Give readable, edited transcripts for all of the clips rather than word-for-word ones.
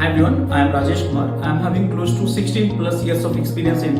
Hi everyone, I am Rajesh Kumar. I am having close to 16 plus years of experience in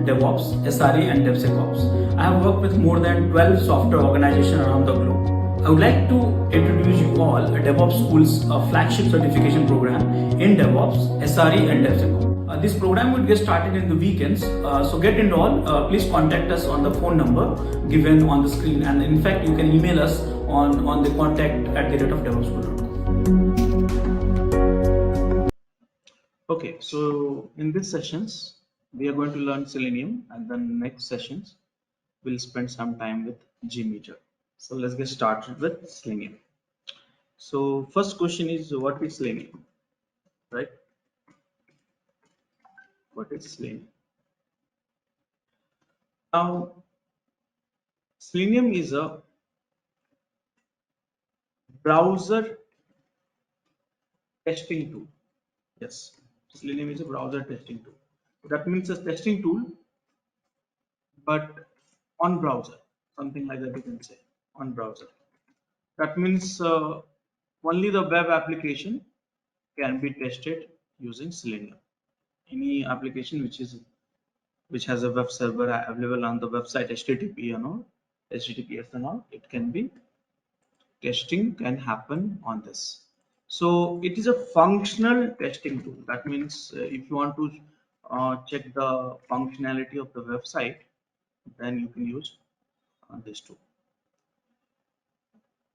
Devops, SRE and DevSecOps. I have worked with more than 12 software organizations around the globe. I would like to introduce you all a Devops School's flagship certification program in Devops, SRE and DevSecOps. This program will get started in the weekends, so get enrolled. Please contact us on the phone number given on the screen, and in fact you can email us on the contact@devopsschool.com. Okay, so in these sessions, we are going to learn Selenium, and then next sessions, we'll spend some time with Gmeter. So let's get started with Selenium. So first question is, what is Selenium, right? What is Selenium? Now, Selenium is a browser testing tool. Yes, Selenium is a browser testing tool. That means a testing tool, but on browser, something like that you can say, on browser. That means only the web application can be tested using Selenium. Any application which has a web server available on the website HTTP and all, HTTPS and all, it can be testing can happen on this. So it is a functional testing tool. That means if you want to check the functionality of the website, then you can use this tool.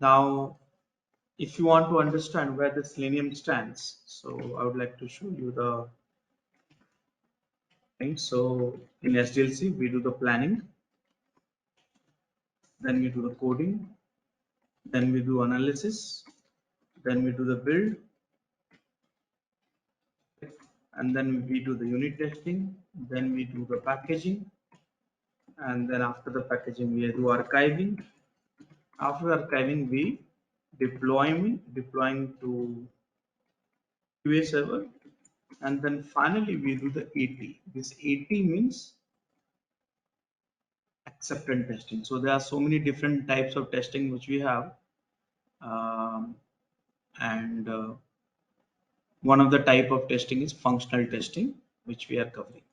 Now, if you want to understand where the Selenium stands, so I would like to show you the thing. So in SDLC, we do the planning, then we do the coding, then we do analysis, then we do the build, and then we do the unit testing, then we do the packaging, and then after the packaging, we do archiving. After archiving, we deploying to QA server, and then finally we do the AT. This AT means acceptance testing. So there are so many different types of testing which we have, and one of the type of testing is functional testing, which we are covering.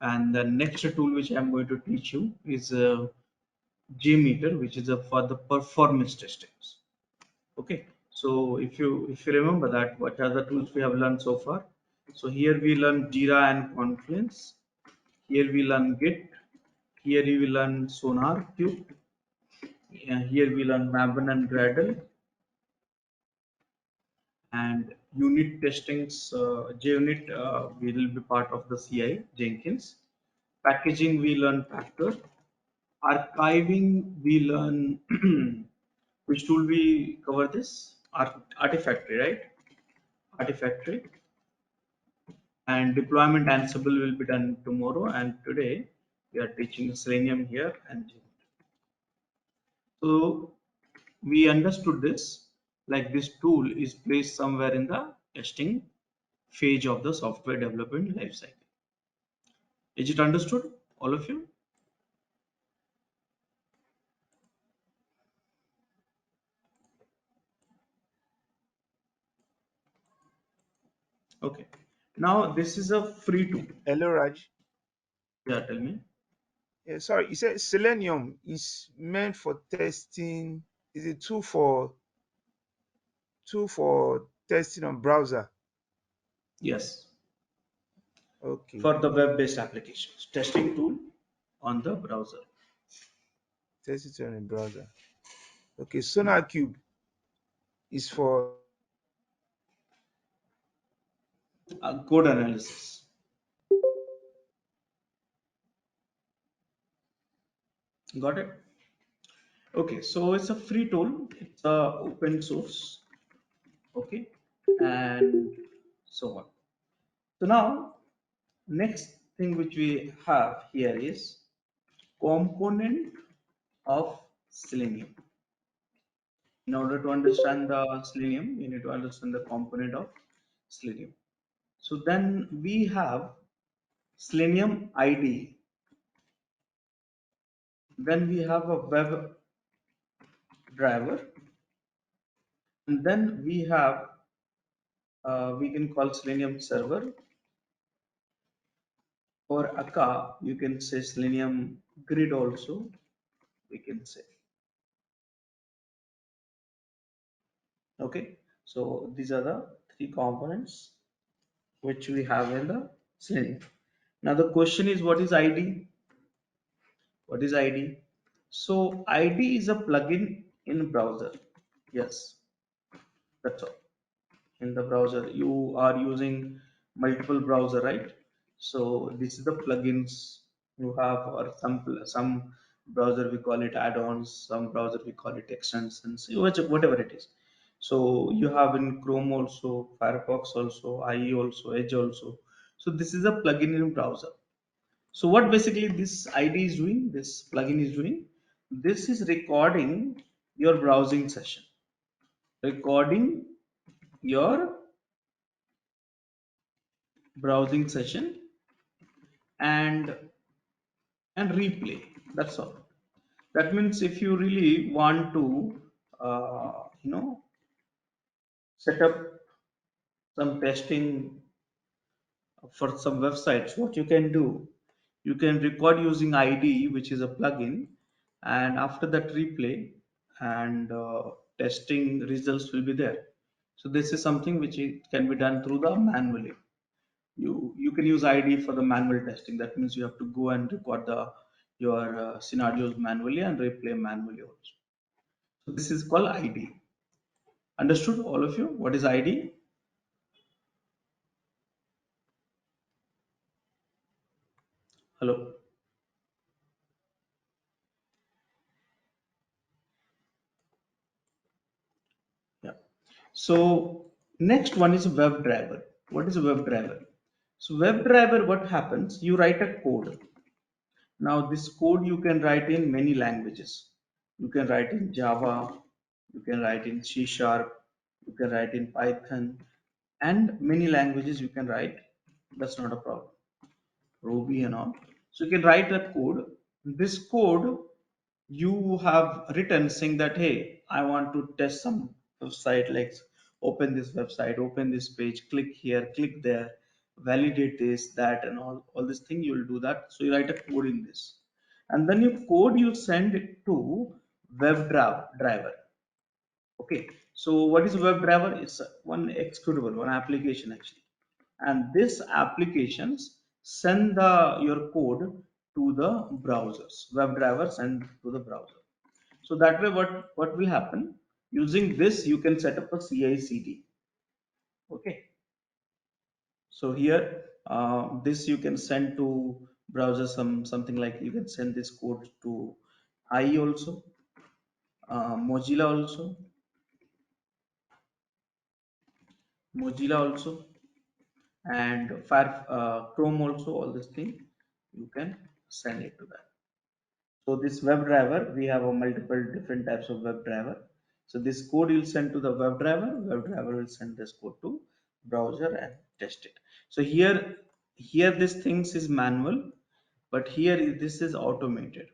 And the next tool which I am going to teach you is Gmeter, which is for the performance testings. Okay, so if you remember that, what are the tools we have learned so far? So here we learn Jira and Confluence. Here we learn Git. Here we will learn Sonar Cube. Here we learn Maven and Gradle. And unit testings, JUnit will be part of the CI Jenkins. Packaging we learn Factor. Archiving we learn which tool we cover this? Artifactory, right? Artifactory. And deployment Ansible will be done tomorrow, and today we are teaching Selenium here and so we understood this, like this tool is placed somewhere in the testing phase of the software development lifecycle. Is it understood, all of you? Okay. Now this is a free tool. Hello, Raj. Yeah, tell me. Yeah, sorry, you said Selenium is meant for testing. Is a tool for testing on browser? Yes, Okay, for the web-based applications, testing tool on the browser. test it on a browser. Okay, Sonar Cube is for Code analysis. Got it? Okay, so it's a free tool. It's open source. Okay, and so on. So now, next thing which we have here is component of Selenium. In order to understand the Selenium, you need to understand the component of Selenium. So then we have Selenium IDE. Then we have a web driver, and then we have we can call Selenium server, or aka you can say Selenium Grid also we can say. Okay, so these are the three components which we have in the Selenium. Now the question is, what is ID? What is ID? So ID is a plugin in browser. Yes, that's all. In the browser, you are using multiple browser, right? So this is the plugins you have, or some browser we call it add-ons, some browser we call it extensions, whatever it is. So you have in Chrome also, Firefox also, IE also, Edge also. So this is a plugin in browser. So what basically this ID is doing, this plugin is doing, this is recording your browsing session, recording your browsing session and replay. That's all. That means if you really want to, set up some testing for some websites, what you can do, you can record using IDE, which is a plugin, and after that replay and testing results will be there. So this is something which can be done through the manually. You can use IDE for the manual testing. That means you have to go and record your scenarios manually and replay manually also. So this is called IDE. Understood, all of you? What is IDE? Hello. Yeah. So next one is WebDriver. What is a WebDriver? So WebDriver, what happens? You write a code. Now this code you can write in many languages. You can write in Java, you can write in C Sharp, you can write in Python, and many languages you can write. That's not a problem. Ruby and all. So you can write a code. This code you have written saying that, hey, I want to test some website, like open this website, open this page, click here, click there, validate this, that, and all this thing. You will do that. So you write a code in this, and then you code you send it to WebDriver. Okay, so what is WebDriver? It's one executable, one application actually, and this applications send your code to the browsers. WebDriver send to the browser. So that way, what will happen? Using this, you can set up a CI/CD. Okay. So here, this you can send to browser something like you can send this code to IE also, Mozilla also, Mozilla also, and Fire Chrome also. All this thing you can send it to that. So this WebDriver, we have a multiple different types of WebDriver. So this code you'll send to the WebDriver will send this code to browser and test it. So here this things is manual, but here this is automated.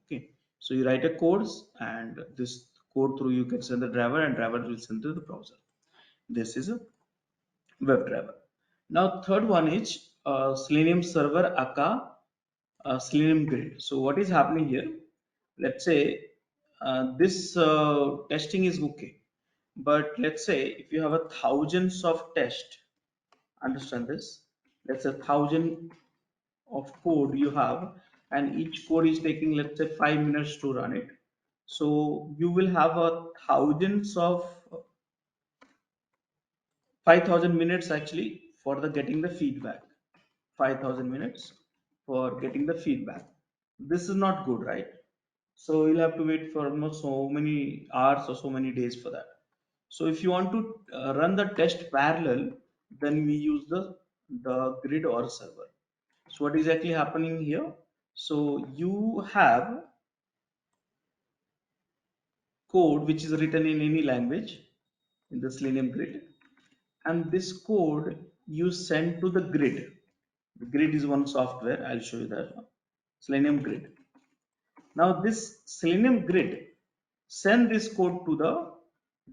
Okay, so you write a codes, and this code through you can send the driver, and driver will send to the browser. This is a WebDriver. Now third one is Selenium server aka Selenium Grid. So what is happening here? Let's say this testing is okay, but let's say if you have a thousands of tests, understand this. Let's say 1,000 of code you have, and each code is taking, let's say, 5 minutes to run it. So you will have a thousands of 5,000 minutes actually for the getting the feedback. 5,000 minutes for getting the feedback. This is not good, right? So you'll have to wait for almost so many hours or so many days for that. So if you want to run the test parallel, then we use the grid or server. So what is exactly happening here? So you have code which is written in any language in the Selenium Grid, and this code you send to the grid. The grid is one software. I'll show you that one. Selenium Grid. Now this Selenium Grid send this code to the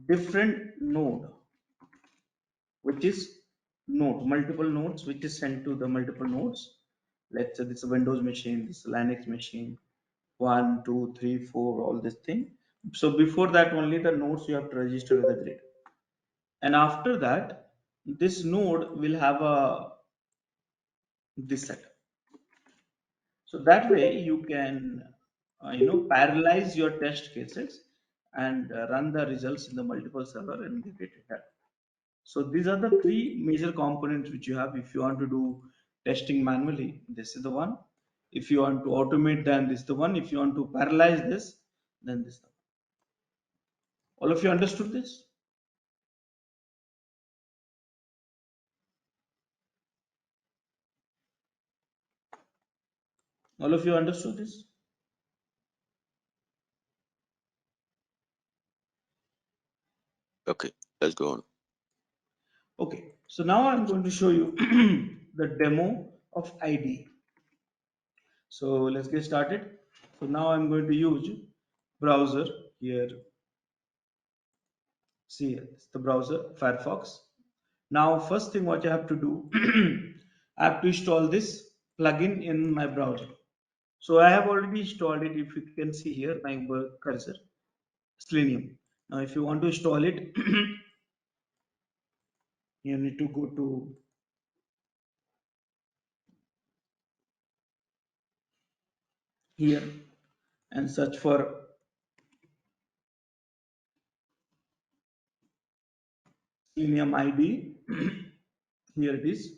different node. which is node, multiple nodes, which is sent to the multiple nodes. Let's say this is a Windows machine, this is a Linux machine, 1, 2, 3, 4, all this thing. So before that, only the nodes you have to register with the grid. And after that, this node will have a this setup. So that way you can, parallelize your test cases and run the results in the multiple server and get it done. So these are the three major components which you have. If you want to do testing manually, this is the one. If you want to automate, then this is the one. If you want to parallelize this, then this is the one. All of you understood this? All of you understood this? Okay, let's go on. Okay, so now I'm going to show you the demo of IDE. So let's get started. So now I'm going to use browser here. See, it's the browser Firefox. Now, first thing what you have to do, I have to install this plugin in my browser. So I have already installed it. If you can see here, my cursor, Selenium. Now, if you want to install it, you need to go to here and search for Selenium IDE. Here it is.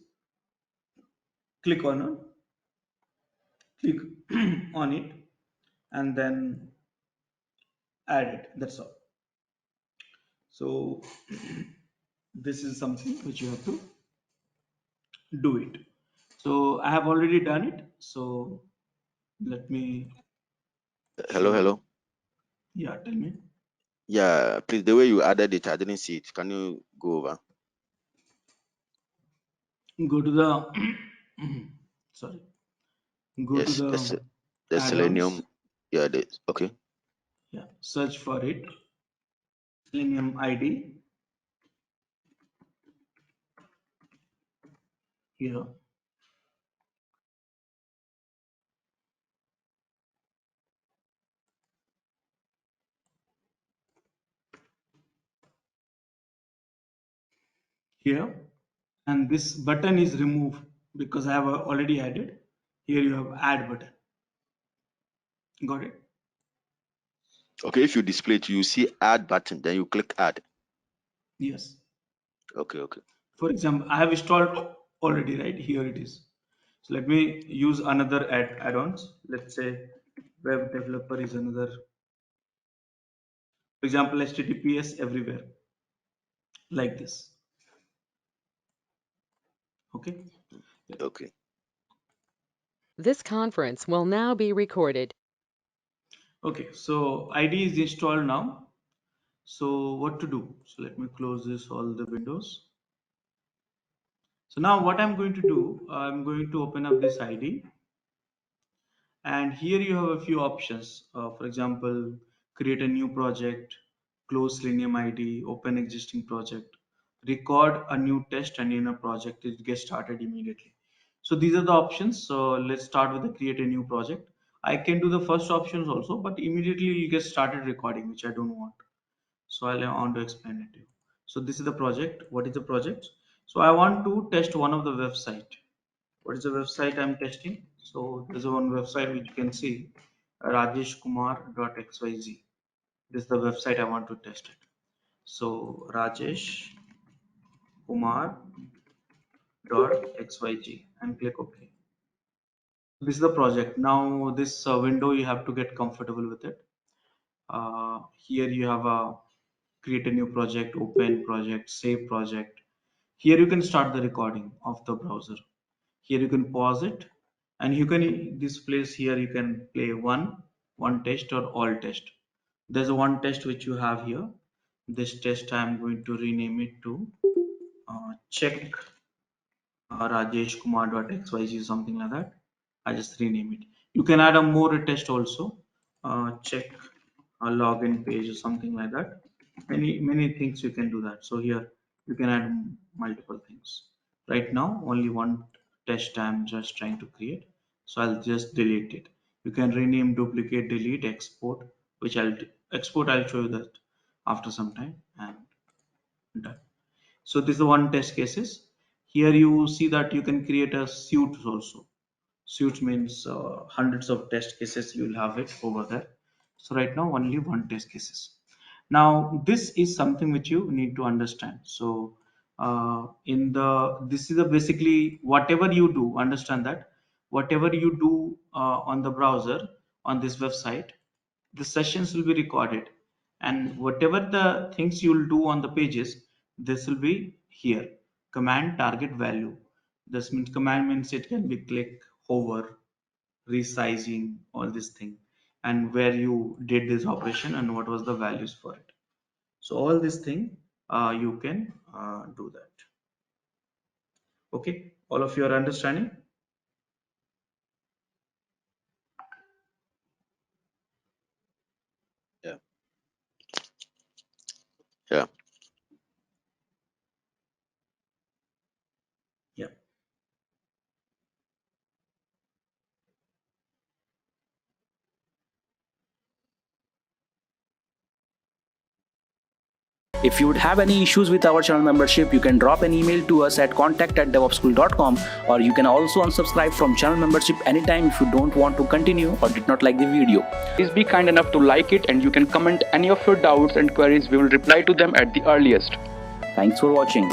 Click on it. Click on it, and then add it. That's all. So this is something which you have to do it. So I have already done it. So let me Hello, show. hello. Yeah, tell me. Yeah, please, the way you added it, I didn't see it. Can you go over? Go to the sorry. Go to Yes, the the add-ons. Selenium. Yeah, okay. Yeah, search for it. Selenium ID here. Here, and this button is removed because I have already added. Here you have add button. Got it? Okay, if you display it, you see add button, then you click add. Yes. Okay, okay. For example, I have installed already, right? Here it is. So let me use another add-ons. Let's say web developer is another. For example, HTTPS everywhere, like this. Okay. Okay. This conference will now be recorded. Okay. So ID is installed now. So what to do? So let me close this all the windows. So now what I'm going to do, I'm going to open up this ID, and here you have a few options. For example, create a new project, close Selenium ID, open existing project, record a new test, and in a project it gets started immediately. So these are the options. So let's start with the create a new project. I can do the first options also, but immediately you get started recording, which I don't want. So I'll want to explain it to you. So this is the project. What is the project? So I want to test one of the website. What is the website I'm testing? So there's one website which you can see, rajeshkumar.xyz. This is the website I want to test it. So rajeshkumar.xyz and click OK. This is the project. Now this window you have to get comfortable with it. Here you have a create a new project, open project, save project. Here you can start the recording of the browser. Here you can pause it, and you can this place here you can play one test or all test. There's a one test which you have here. This test I'm going to rename it to check rajeshkumar.xyz, something like that. I just rename it. You can add a more test also. Check a login page or something like that. Many things you can do that. So here You can add multiple things. Right now only one test I'm just trying to create, so I'll just delete it. You can rename, duplicate, delete, export, which I'll show you that after some time, and done. So this is the one test cases. Here you see that you can create a suite also. Suite means hundreds of test cases you will have it over there. So right now only one test cases. Now this is something which you need to understand. So this is a basically whatever you do, understand that whatever you do on the browser on this website, the sessions will be recorded, and whatever the things you'll do on the pages, this will be here. Command target value. This means command means it can be click, hover, resizing, all this thing, and where you did this operation and what was the values for it. So all this thing you can do that. Okay, all of you are understanding? Yeah. Yeah. Yeah. If you would have any issues with our channel membership, you can drop an email to us at contact@devops.com, or you can also unsubscribe from channel membership anytime if you don't want to continue or did not like the video. Please be kind enough to like it, and you can comment any of your doubts and queries. We will reply to them at the earliest. Thanks for watching.